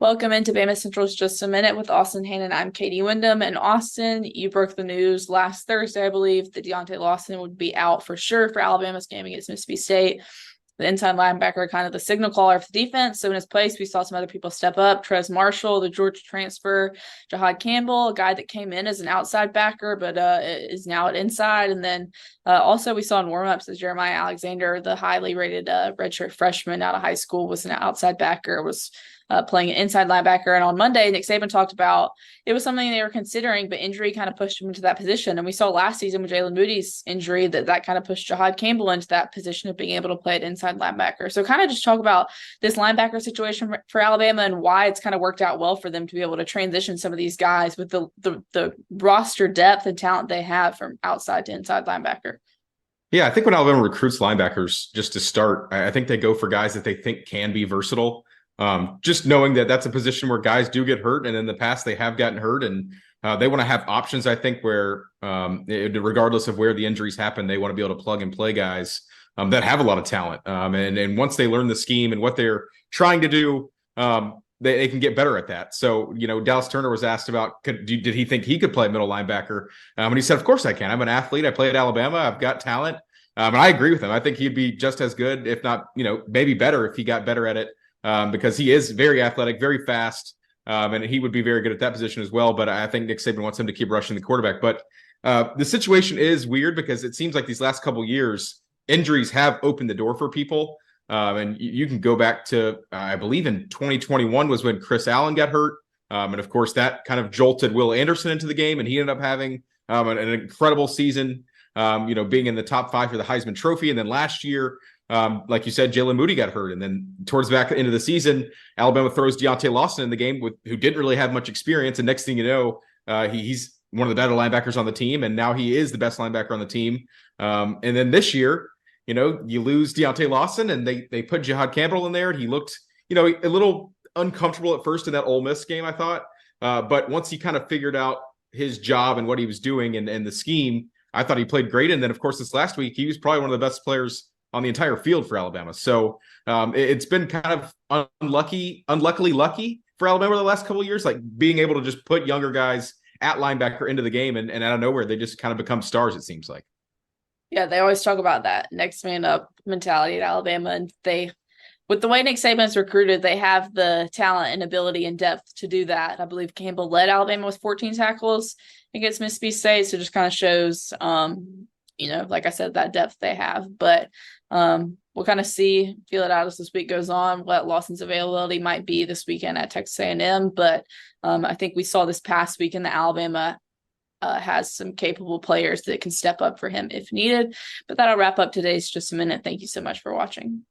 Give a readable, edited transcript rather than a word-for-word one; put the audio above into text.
Welcome into Bama Central's Just a Minute with Austin Hannon. I'm Katie Wyndham. And Austin, you broke the news last Thursday, I believe, that Deontay Lawson would be out for sure for Alabama's game against Mississippi State. The inside linebacker, kind of the signal caller for the defense. So in his place, we saw some other people step up. Trez Marshall, the Georgia transfer, Jihaad Campbell, a guy that came in as an outside backer, but is now at inside. And then also we saw in warmups that Jeremiah Alexander, the highly rated redshirt freshman out of high school, was an outside backer, was playing an inside linebacker. And on Monday, Nick Saban talked about it was something they were considering, but injury kind of pushed him into that position. And we saw last season with Jalen Moody's injury that kind of pushed Jihaad Campbell into that position of being able to play at inside linebacker. So kind of just talk about this linebacker situation for Alabama and why it's kind of worked out well for them to be able to transition some of these guys with the roster depth and talent they have from outside to inside linebacker. Yeah, I think when Alabama recruits linebackers, just to start, I think they go for guys that they think can be versatile. Just knowing that that's a position where guys do get hurt, and in the past they have gotten hurt, and they want to have options. I think where, regardless of where the injuries happen, they want to be able to plug and play guys that have a lot of talent. And once they learn the scheme and what they're trying to do, they can get better at that. So, Dallas Turner was asked about did he think he could play middle linebacker, and he said, "Of course I can. I'm an athlete. I play at Alabama. I've got talent." And I agree with him. I think he'd be just as good, if not, maybe better if he got better at it. Because he is very athletic, very fast, and he would be very good at that position as well. But I think Nick Saban wants him to keep rushing the quarterback. But the situation is weird because it seems like these last couple of years, injuries have opened the door for people. And you can go back to, I believe in 2021 was when Chris Allen got hurt. And of course, that kind of jolted Will Anderson into the game, and he ended up having an incredible season, being in the top 5 for the Heisman Trophy. And then last year, like you said, Jalen Moody got hurt. And then towards the back end of the season, Alabama throws Deontay Lawson in the game who didn't really have much experience. And next thing you know, he's one of the better linebackers on the team. And now he is the best linebacker on the team. And then this year, you lose Deontay Lawson and they put Jihaad Campbell in there. And he looked, a little uncomfortable at first in that Ole Miss game, I thought. But once he kind of figured out his job and what he was doing and the scheme, I thought he played great. And then, of course, this last week, he was probably one of the best players on the entire field for Alabama. So it's been kind of unluckily lucky for Alabama the last couple of years, like being able to just put younger guys at linebacker into the game and out of nowhere, they just kind of become stars, it seems like. Yeah, they always talk about that next man up mentality at Alabama. And with the way Nick Saban's recruited, they have the talent and ability and depth to do that. I believe Campbell led Alabama with 14 tackles against Mississippi State. So just kind of shows, like I said, that depth they have. But we'll kind of feel it out as this week goes on, what Lawson's availability might be this weekend at Texas A&M. But I think we saw this past weekend that Alabama has some capable players that can step up for him if needed. But that'll wrap up today's Just a Minute. Thank you so much for watching.